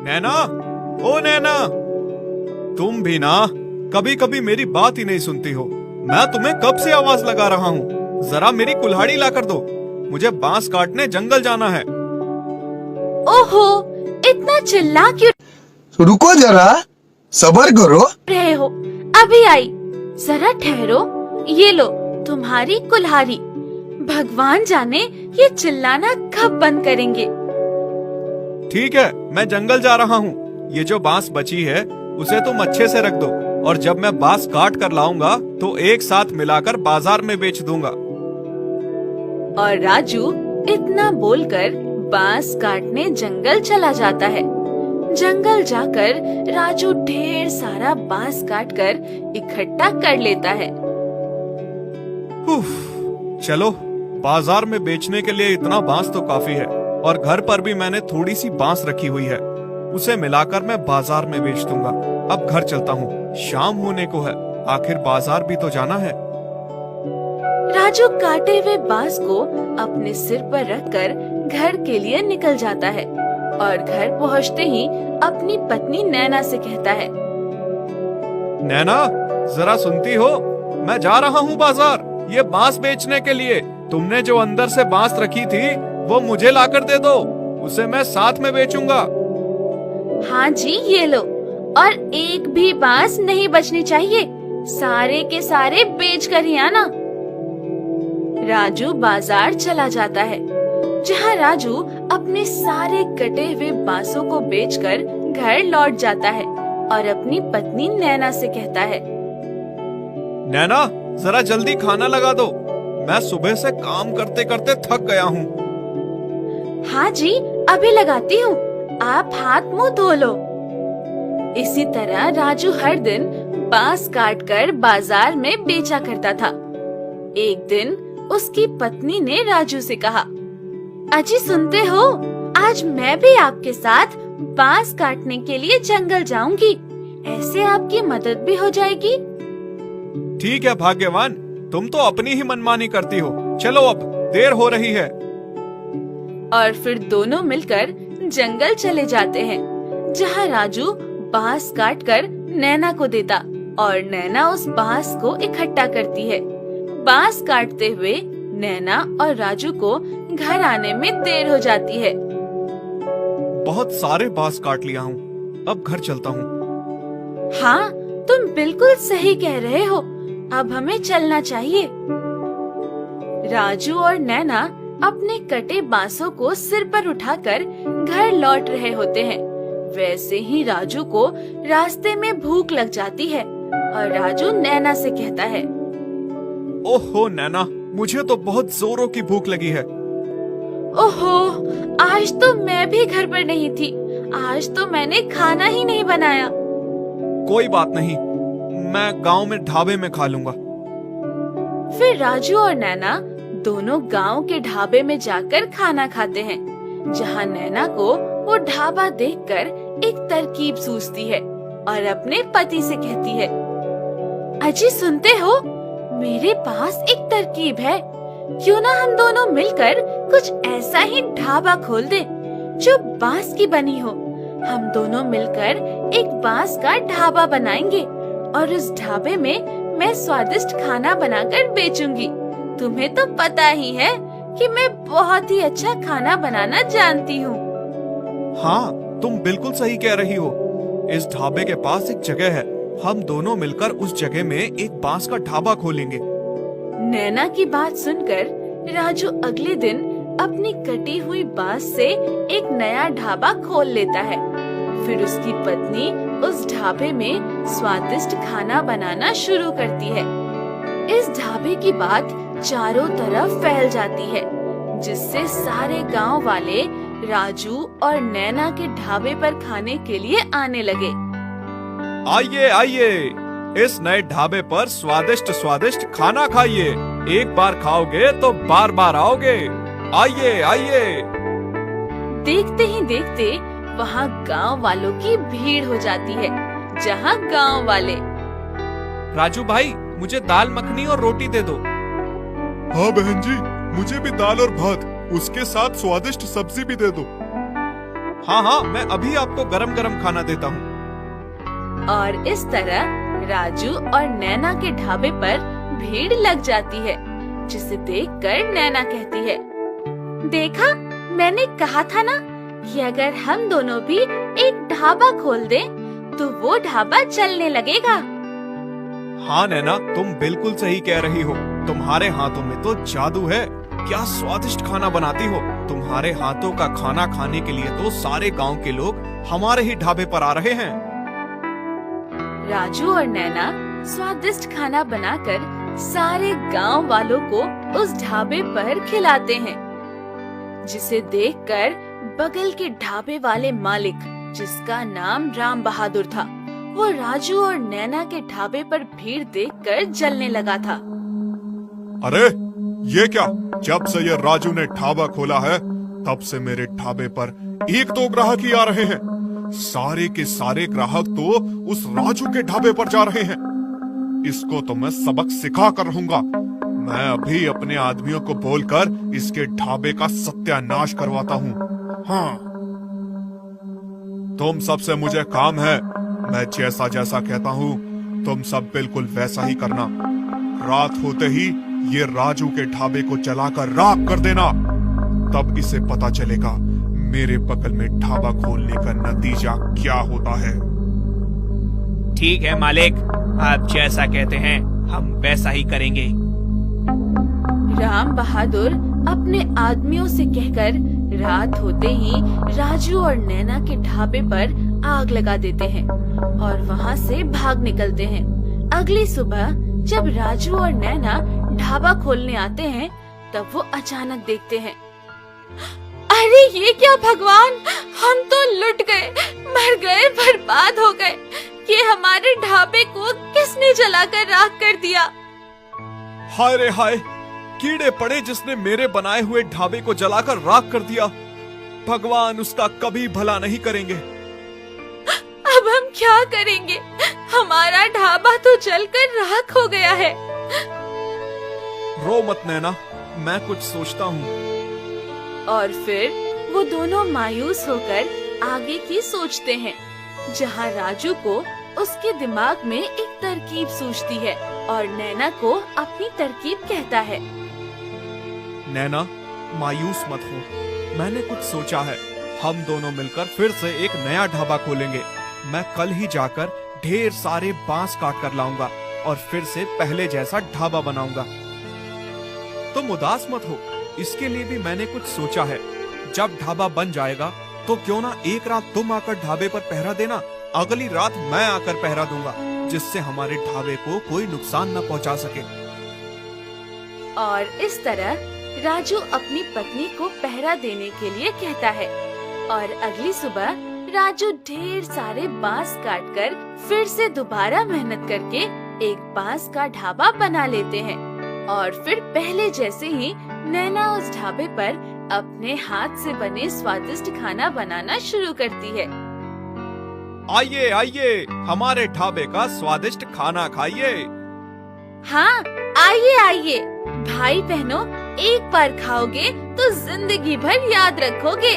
नैना, ओ नैना, तुम भी ना कभी कभी मेरी बात ही नहीं सुनती हो। मैं तुम्हें कब से आवाज लगा रहा हूँ, जरा मेरी कुल्हाड़ी ला कर दो। मुझे बांस काटने जंगल जाना है। ओहो, इतना चिल्ला क्यों रुको जरा, सब्र करो। रहे हो? अभी आई, जरा ठहरो। ये लो तुम्हारी कुल्हाड़ी। भगवान जाने ये चिल्लाना कब बंद करेंगे। ठीक है, मैं जंगल जा रहा हूँ। ये जो बांस बची है उसे तुम अच्छे से रख दो, और जब मैं बांस काट कर लाऊंगा तो एक साथ मिलाकर बाजार में बेच दूंगा। और राजू इतना बोलकर बांस काटने जंगल चला जाता है। जंगल जाकर राजू ढेर सारा बांस काटकर इकट्ठा कर लेता है। उफ, चलो, बाजार में बेचने के लिए इतना बांस तो काफी है, और घर पर भी मैंने थोड़ी सी बांस रखी हुई है, उसे मिलाकर मैं बाजार में बेच दूंगा। अब घर चलता हूँ, शाम होने को है, आखिर बाजार भी तो जाना है। राजू काटे हुए बांस को अपने सिर पर रखकर घर के लिए निकल जाता है, और घर पहुँचते ही अपनी पत्नी नैना से कहता है, नैना, जरा सुनती हो? मैं जा रहा हूँ बाजार, ये बांस बेचने के लिए। तुमने जो अंदर से बांस रखी थी वो मुझे लाकर दे दो, उसे मैं साथ में बेचूंगा। हाँ जी, ये लो, और एक भी बांस नहीं बचनी चाहिए। सारे के सारे बेच कर ही आना। राजू बाजार चला जाता है, जहाँ राजू अपने सारे कटे हुए बांसों को बेचकर घर लौट जाता है, और अपनी पत्नी नैना से कहता है, नैना, जरा जल्दी खाना लगा दो, मैं सुबह से काम करते करते थक गया हूँ। हाँ जी, अभी लगाती हूँ, आप हाथ मुंह धो लो। इसी तरह राजू हर दिन बांस काटकर बाजार में बेचा करता था। एक दिन उसकी पत्नी ने राजू से कहा, अजी सुनते हो, आज मैं भी आपके साथ बांस काटने के लिए जंगल जाऊंगी, ऐसे आपकी मदद भी हो जाएगी। ठीक है भाग्यवान, तुम तो अपनी ही मनमानी करती हो। चलो अब, देर हो रही है। और फिर दोनों मिलकर जंगल चले जाते हैं, जहाँ राजू बांस काटकर नैना को देता, और नैना उस बांस को इकट्ठा करती है। बांस काटते हुए नैना और राजू को घर आने में देर हो जाती है। बहुत सारे बांस काट लिया हूँ, अब घर चलता हूँ। हाँ, तुम बिल्कुल सही कह रहे हो, अब हमें चलना चाहिए। राजू और नैना अपने कटे बांसों को सिर पर उठाकर घर लौट रहे होते हैं। वैसे ही राजू को रास्ते में भूख लग जाती है, और राजू नैना से कहता है, ओहो नैना, मुझे तो बहुत जोरों की भूख लगी है। ओहो, आज तो मैं भी घर पर नहीं थी, आज तो मैंने खाना ही नहीं बनाया। कोई बात नहीं, मैं गांव में ढाबे में खा लूंगा। फिर राजू और नैना दोनों गांव के ढाबे में जाकर खाना खाते हैं, जहां नैना को वो ढाबा देखकर एक तरकीब सूझती है, और अपने पति से कहती है, अजी सुनते हो, मेरे पास एक तरकीब है। क्यों ना हम दोनों मिलकर कुछ ऐसा ही ढाबा खोल दें जो बांस की बनी हो। हम दोनों मिलकर एक बांस का ढाबा बनाएंगे, और उस ढाबे में मैं स्वादिष्ट खाना बनाकर बेचूंगी। तुम्हें तो पता ही है कि मैं बहुत ही अच्छा खाना बनाना जानती हूँ। हाँ, तुम बिल्कुल सही कह रही हो। इस ढाबे के पास एक जगह है, हम दोनों मिलकर उस जगह में एक बांस का ढाबा खोलेंगे। नैना की बात सुनकर राजू अगले दिन अपनी कटी हुई बांस से एक नया ढाबा खोल लेता है। फिर उसकी पत्नी उस ढाबे में स्वादिष्ट खाना बनाना शुरू करती है। इस ढाबे की बात चारों तरफ फैल जाती है, जिससे सारे गांव वाले राजू और नैना के ढाबे पर खाने के लिए आने लगे। आइए आइए, इस नए ढाबे पर स्वादिष्ट स्वादिष्ट खाना खाइए। एक बार खाओगे तो बार बार आओगे। आइए आइए। देखते ही देखते वहाँ गांव वालों की भीड़ हो जाती है, जहाँ गांव वाले, राजू भाई, मुझे दाल मखनी और रोटी दे दो। हाँ बहन जी, मुझे भी दाल और भात, उसके साथ स्वादिष्ट सब्जी भी दे दो। हाँ हाँ, मैं अभी आपको गरम गरम खाना देता हूँ। और इस तरह राजू और नैना के ढाबे पर भीड़ लग जाती है, जिसे देखकर नैना कहती है, देखा, मैंने कहा था ना कि अगर हम दोनों भी एक ढाबा खोल दें तो वो ढाबा चलने लगेगा। हाँ नैना, तुम बिल्कुल सही कह रही हो। तुम्हारे हाथों में तो जादू है। क्या स्वादिष्ट खाना बनाती हो। तुम्हारे हाथों का खाना खाने के लिए तो सारे गांव के लोग हमारे ही ढाबे पर आ रहे हैं। राजू और नैना स्वादिष्ट खाना बनाकर सारे गांव वालों को उस ढाबे पर खिलाते हैं, जिसे देखकर बगल के ढाबे वाले मालिक, जिसका नाम राम बहादुर था, वो राजू और नैना के ढाबे पर भीड़ देखकर जलने लगा था। अरे ये क्या, जब से ये राजू ने ढाबा खोला है तब से मेरे ढाबे पर एक दो ग्राहक ही आ रहे हैं। सारे के सारे ग्राहक तो उस राजू के ढाबे पर जा रहे हैं। इसको तो मैं सबक सिखा कर रहूंगा। मैं अभी अपने आदमियों को बोलकर इसके ढाबे का सत्यानाश करवाता हूँ। हाँ, तुम सबसे मुझे काम है। मैं जैसा जैसा कहता हूँ तुम सब बिल्कुल वैसा ही करना। रात होते ही ये राजू के ढाबे को जलाकर राख कर देना। तब इसे पता चलेगा मेरे बगल में ढाबा खोलने का नतीजा क्या होता है। ठीक है मालिक, आप जैसा कहते हैं हम वैसा ही करेंगे। राम बहादुर अपने आदमियों से कहकर रात होते ही राजू और नैना के ढाबे पर आग लगा देते हैं और वहाँ से भाग निकलते हैं। अगली सुबह जब राजू और नैना ढाबा खोलने आते हैं, तब वो अचानक देखते हैं, अरे ये क्या भगवान, हम तो लुट गए, मर गए, बर्बाद हो गए। ये हमारे ढाबे को किसने जलाकर राख कर दिया। हाय रे हाय, कीड़े पड़े जिसने मेरे बनाए हुए ढाबे को जलाकर राख कर दिया। भगवान उसका कभी भला नहीं करेंगे। अब हम क्या करेंगे, हमारा ढाबा तो जलकर राख हो गया है। रो मत नैना, मैं कुछ सोचता हूँ। और फिर वो दोनों मायूस होकर आगे की सोचते हैं, जहाँ राजू को उसके दिमाग में एक तरकीब सूझती है और नैना को अपनी तरकीब कहता है। नैना, मायूस मत हो, मैंने कुछ सोचा है। हम दोनों मिलकर फिर से एक नया ढाबा खोलेंगे। मैं कल ही जाकर ढेर सारे बांस काट कर लाऊंगा और फिर से पहले जैसा ढाबा बनाऊंगा। तुम उदास मत हो, इसके लिए भी मैंने कुछ सोचा है। जब ढाबा बन जाएगा तो क्यों ना एक रात तुम आकर ढाबे पर पहरा देना, अगली रात मैं आकर पहरा दूंगा, जिससे हमारे ढाबे को कोई नुकसान न पहुंचा सके। और इस तरह राजू अपनी पत्नी को पहरा देने के लिए कहता है और अगली सुबह राजू ढेर सारे बांस काटकर फिर से दोबारा मेहनत करके एक बांस का ढाबा बना लेते हैं और फिर पहले जैसे ही नैना उस ढाबे पर अपने हाथ से बने स्वादिष्ट खाना बनाना शुरू करती है। आइए आइए, हमारे ढाबे का स्वादिष्ट खाना खाइए। हाँ, आइए आइए, भाई बहनों, एक बार खाओगे तो जिंदगी भर याद रखोगे।